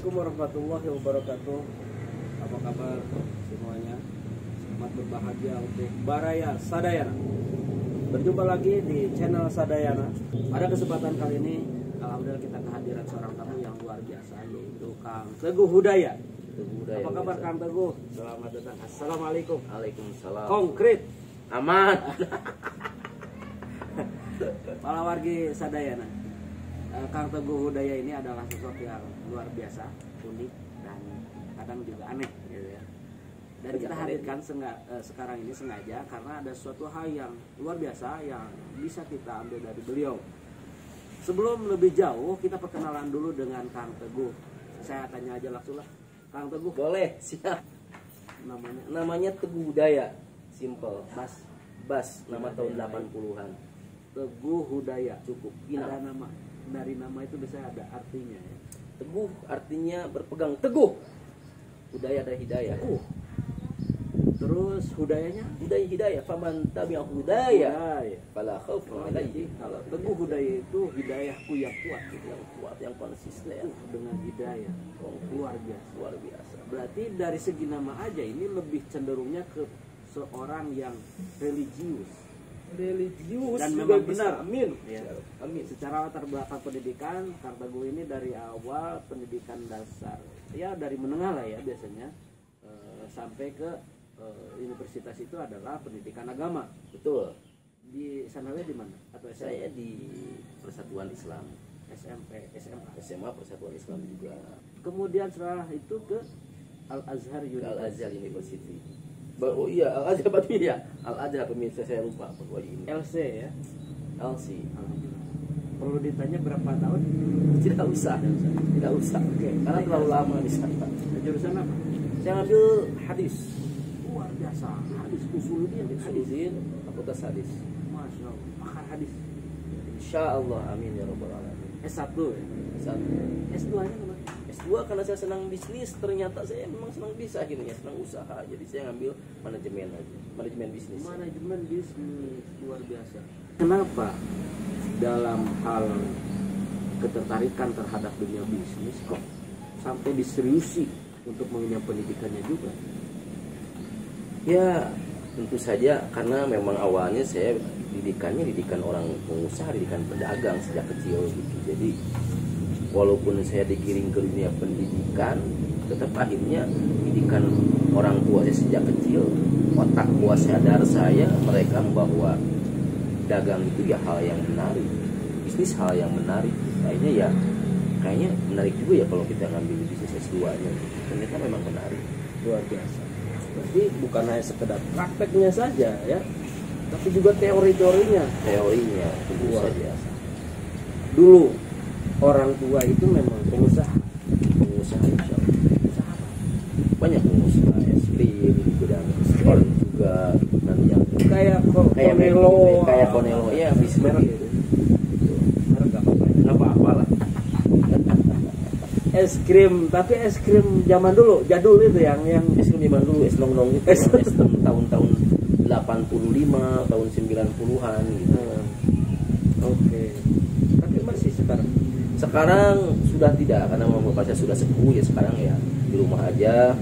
Assalamualaikum warahmatullahi wabarakatuh. Apa kabar semuanya? Selamat berbahagia untuk Baraya Sadayana. Berjumpa lagi di channel Sadayana. Pada kesempatan kali ini, alhamdulillah kita kehadiran seorang tamu yang luar biasa, yaitu Kang Teguh Hudaya. Apa kabar Kang Teguh? Selamat datang. Assalamualaikum. Waalaikumsalam. Konkret, Aman. para wargi Sadayana. Kang Teguh Hudaya ini adalah sosok yang luar biasa, unik, dan kadang juga aneh gitu ya. Dan kita hadirkan sekarang ini sengaja karena ada suatu hal yang luar biasa yang bisa kita ambil dari beliau. Sebelum lebih jauh, kita perkenalan dulu dengan Kang Teguh. Saya tanya aja langsung lah, Kang Teguh. Boleh, siap. Namanya Teguh Hudaya. Simple. Bas, nama tahun 80-an. Teguh Hudaya. Cukup. Ada nama. Dari nama itu bisa ada artinya ya. Teguh artinya berpegang teguh. Hudaya dari hidayah. Terus hudayanya? Hidayah. Faman tabi'a hudaya fala khaufun alaihim. Kalau Teguh Hudaya itu hidayahku yang kuat, Yang kuat, yang konsisten. dengan hidayah. Luar biasa. Luar biasa. Berarti dari segi nama aja ini lebih cenderungnya ke seorang yang religius. Dan memang benar. Amin. Ya. Amin. Secara latar belakang pendidikan, Kang Teguh ini dari awal pendidikan dasar, ya dari menengah lah ya biasanya, sampai ke universitas itu adalah pendidikan agama. Betul. Di sananya di mana? Atau Saya di Persatuan Islam. SMP, SMA Persatuan Islam juga. Kemudian setelah itu ke Al-Azhar Al-Azhar University. Oh iya, Al-Azhar berarti ya. Al-Azhar pemirsa, saya lupa bahwa ini. LC ya. LC. Alhamdulillah. Perlu ditanya berapa tahun? Tidak usah. Oke. Karena terlalu lama di sana. Jurusan apa? Saya ngambil hadis. Luar biasa. Hadis usuluddin. Usuluddin, fakultas hadis. Masya Allah. Pakar hadis. Insya Allah, amin ya rabbal alamin. S1 ya. S2 nya kemana? S2 karena saya senang bisnis, ternyata saya memang senang bisnis akhirnya, senang usaha. Jadi saya ngambil manajemen aja, manajemen bisnis. Manajemen bisnis, luar biasa. Kenapa dalam hal ketertarikan terhadap dunia bisnis kok sampai diseriusi untuk mengenyam pendidikannya juga? Ya tentu saja karena memang awalnya saya didikan orang pengusaha, didikan pedagang sejak kecil gitu. Jadi walaupun saya digiring ke dunia pendidikan, tetap akhirnya didikan orang tua saya sejak kecil. Otak bawah sadar saya, mereka bahwa dagang itu ya hal yang menarik, bisnis hal yang menarik. Kayaknya menarik juga ya kalau kita ngambil bisnis S2-nya. Ternyata memang menarik. Luar biasa. Berarti bukan hanya sekedar prakteknya saja ya, tapi juga teorinya. Teorinya tentu Luar saja. biasa. Dulu orang tua itu memang pengusaha Pengusaha insya Allah. usaha apa? Banyak pengusaha es krim di gudang orang juga dan yang kayak Konelo, kayak Konelo ya bisnis merek gitu. merek apa ya? Nggak apa-apa lah. Es krim, tapi es krim zaman dulu jadul itu yang Es krim zaman dulu, es nong itu, es krim tahun-tahun 85, tahun 90-an gitu. Oke. Tapi masih sekarang. Sekarang sudah tidak karena bapak saya sudah sepuh ya, sekarang ya di rumah aja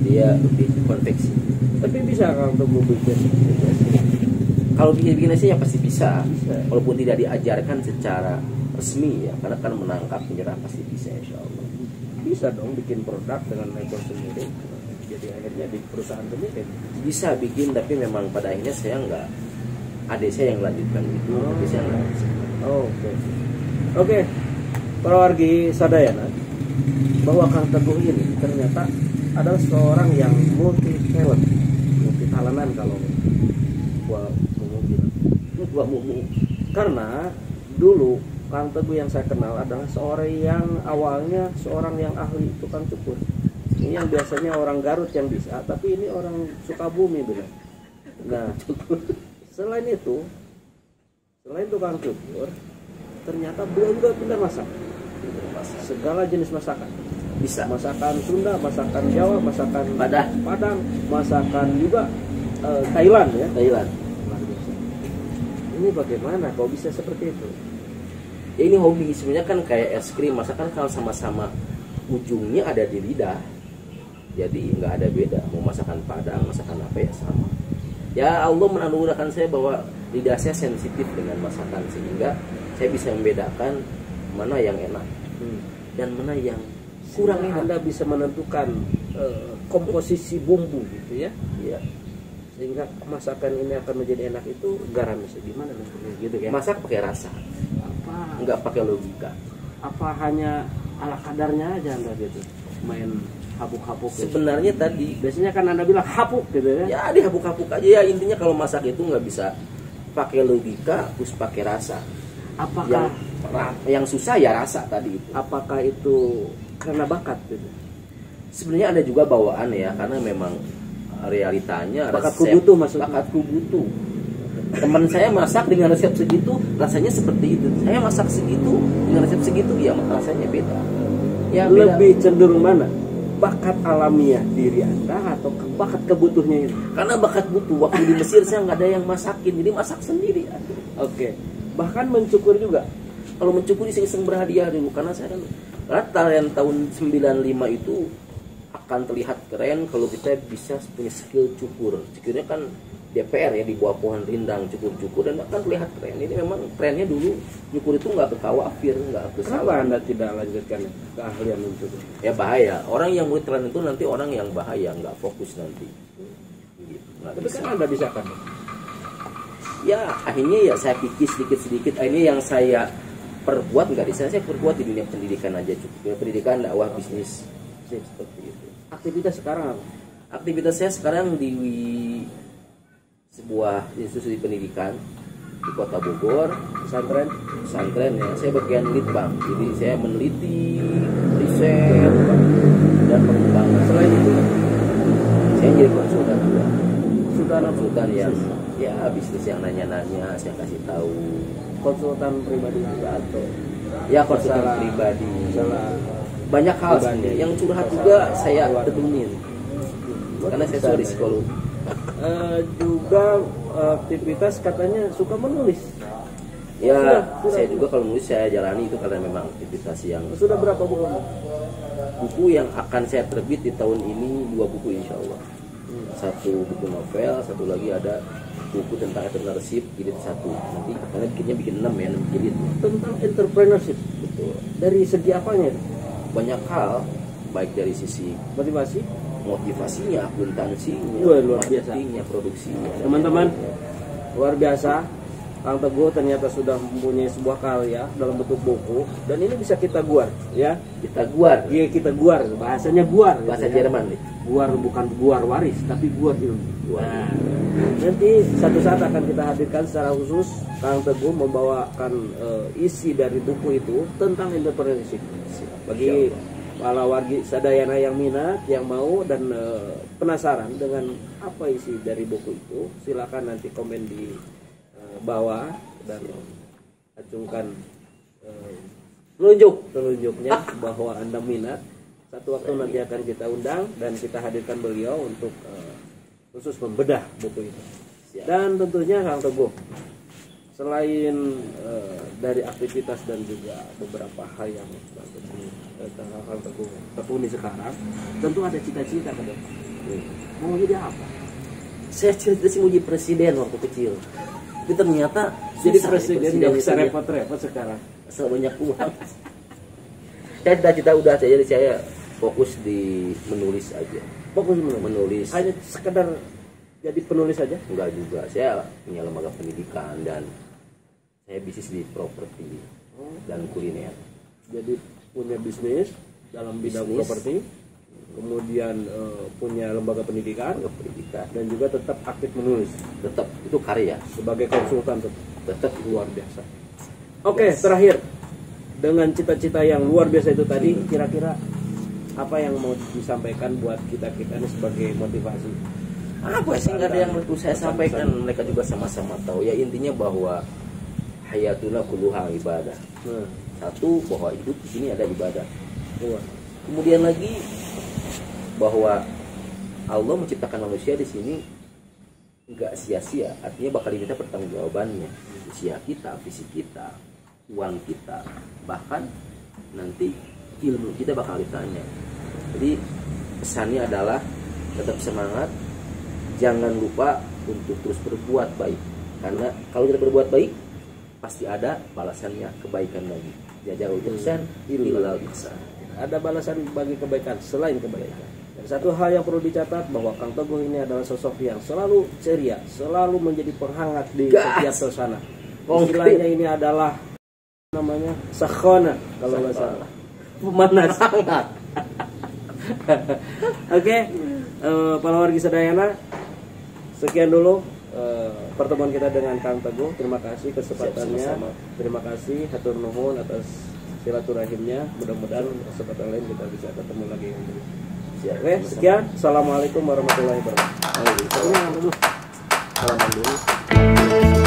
dia lebih konveksi. Tapi bisa kalau untuk bikin Kalau bikin sih ya pasti bisa. Walaupun tidak diajarkan secara resmi ya, karena kan menangkap menyerah pasti bisa insya Allah. bisa dong bikin produk dengan label sendiri. Jadi akhirnya di perusahaan sendiri. Bisa bikin, tapi memang pada akhirnya saya nggak, adik saya yang melanjutkan itu, tapi saya nggak. Oke. Para wargi Sadayana, bahwa Kang Teguh ini ternyata adalah seorang yang multi talentan kalau gua mau bilang. Karena dulu Kang Teguh yang saya kenal adalah seorang yang awalnya seorang yang ahli tukang cukur. Ini yang biasanya orang Garut yang bisa, tapi ini orang Sukabumi bilang. Nah, selain tukang cukur, ternyata beliau juga pintar masak. Segala jenis masakan. Bisa. Masakan Sunda, masakan Jawa, masakan Padang, masakan juga Thailand ya. Thailand. Ini bagaimana kau bisa seperti itu? Ya ini hobi sebenarnya kan kayak es krim, masakan kalau sama-sama ujungnya ada di lidah. Jadi nggak ada beda, mau masakan Padang, masakan apa ya sama. Ya Allah menganugerahkan saya bahwa lidah saya sensitif dengan masakan, sehingga saya bisa membedakan mana yang enak dan mana yang kurang enak. Anda bisa menentukan komposisi bumbu gitu ya. Iya. Sehingga masakan ini akan menjadi enak itu garamnya segimana gitu ya. Masak pakai rasa, Apa nggak pakai logika. apa hanya ala kadarnya aja Anda gitu. Main habuk-habuk gitu. Sebenarnya tadi Biasanya kan Anda bilang hapuk gitu ya. ya dihabuk-habuk aja ya, intinya kalau masak itu nggak bisa pakai logika, terus pakai rasa. Apakah Yang susah ya rasa tadi itu. apakah itu karena bakat gitu? Sebenarnya ada juga bawaan ya, karena memang realitanya Bakatku resep- butuh maksudnya. bakatku butuh. Teman saya masak dengan resep segitu, rasanya seperti itu. Saya masak segitu dengan resep segitu, ya rasanya beda. Ya beda. Lebih cenderung mana? Bakat alamiah diri Anda atau bakat kebutuhnya itu? Karena bakat butuh. Waktu di Mesir saya nggak ada yang masakin, jadi masak sendiri. Oke. Bahkan mencukur juga. Kalau mencukur iseng-iseng berhadiah dulu, karena saya kan talent tahun 95 itu akan terlihat keren kalau kita bisa punya skill cukur. Cukurnya kan DPR ya, di bawah pohon rindang cukur-cukur, dan akan terlihat keren. Ini memang trennya dulu cukur itu nggak berkawafir, nggak Kenapa bersalah. Anda tidak lanjutkan keahlian mencukur? Ya bahaya. Orang yang mulai tren itu nanti orang yang bahaya, nggak fokus nanti. Gitu. Nggak Tapi bisa. kan Anda bisa kan? Ya akhirnya ya saya kikis sedikit-sedikit. Ini yang saya perbuat nggak di sana, saya perbuat di dunia pendidikan aja cukup. Ya, pendidikan, dakwah, bisnis, seperti itu. Aktivitas sekarang apa? Aktivitas saya sekarang di sebuah institusi pendidikan di Kota Bogor, pesantren ya. Saya bagian litbang, jadi saya meneliti, riset, dan pengembangan. Selain itu, Saya jadi konsultan juga. konsultan Ya bisnis yang nanya-nanya, saya kasih tahu. konsultan pribadi juga atau Ya konsultan Masalah- pribadi. salah Banyak hal pribadi. sebenarnya. Yang curhat juga saya tedunin. Karena saya sudah di psikolog. Juga aktivitas katanya suka menulis. Ya, Sudah. saya juga kalau nulis saya jalani itu karena memang aktivitas yang Sudah berapa buku? buku yang akan saya terbit di tahun ini 2 buku insya Allah. Satu buku novel, satu lagi ada buku tentang entrepreneurship jilid 1. Nanti karena bikin 6 ya, 6 jilid. Tentang entrepreneurship. Betul. Dari segi apanya? Banyak hal, baik dari sisi Motivasi? motivasinya, akuntansinya, Wah, luar biasa. marketingnya, produksinya. Teman-teman, luar biasa. Kang Teguh ternyata sudah mempunyai sebuah karya dalam bentuk buku, dan ini bisa kita guar, ya. Kita guar, Iya, kita guar. Bahasanya guar. bahasa gitu ya. Jerman nih. Guar bukan guar waris, tapi guar ilmu. Guar. Nah, nanti satu saat akan kita hadirkan secara khusus Kang Teguh membawakan isi dari buku itu tentang entrepreneurship. Bagi para wargi sadayana yang minat, yang mau dan penasaran dengan apa isi dari buku itu, silakan nanti komen di bawah dan acungkan telunjuknya bahwa Anda minat. Satu waktu nanti akan kita undang dan kita hadirkan beliau untuk khusus membedah buku itu. Dan tentunya Kang Teguh, selain dari aktivitas dan juga beberapa hal yang Kang Teguh tekuni sekarang, tentu ada cita-cita ke depan. Mau jadi apa? Saya cerita sih mau jadi presiden waktu kecil. Tapi ternyata Jadi susah presiden nggak usah itu ya. repot-repot sekarang. Asal banyak uang. Saya cita-cita udah, jadi saya fokus di menulis aja. Fokus menulis. Menulis Hanya sekedar jadi penulis saja. enggak juga. Saya punya lembaga pendidikan dan saya bisnis di properti dan kuliner. Jadi punya bisnis dalam bidang Bisnis. properti, kemudian punya lembaga pendidikan, Lembaga pendidikan dan juga tetap aktif menulis tetap itu karya, sebagai konsultan tetap luar biasa. Oke, terakhir dengan cita-cita yang luar biasa itu tadi, kira-kira apa yang mau disampaikan buat kita ini sebagai motivasi? apa sih, nggak ada yang perlu saya sampaikan, mereka juga sama-sama tahu ya, intinya bahwa hayatuna kulluha ibadah. Nah, Satu, bahwa hidup di sini ada ibadah. wah, Kemudian lagi bahwa Allah menciptakan manusia di sini nggak sia-sia, artinya bakal diminta pertanggungjawabannya, usia kita, fisik kita, uang kita, bahkan nanti ilmu kita bakal ditanya. Jadi pesannya adalah tetap semangat, jangan lupa untuk terus berbuat baik, karena kalau kita berbuat baik pasti ada balasannya, kebaikan lagi. Jaza'ul ihsan illal ihsan. Ada balasan bagi kebaikan selain kebaikan. Dan satu hal yang perlu dicatat bahwa Kang Teguh ini adalah sosok yang selalu ceria, selalu menjadi penghangat di setiap suasana. Istilahnya ini adalah namanya sakhona kalau nggak salah, pemanas hangat. Oke, para wargi sadayana, sekian dulu pertemuan kita dengan Kang Teguh. Terima kasih kesempatannya. Sama-sama. Terima kasih hatur nuhun atas silaturahimnya. Mudah-mudahan kesempatan lain kita bisa ketemu lagi. Oke, sekian. Assalamualaikum warahmatullahi wabarakatuh. Salaman dulu.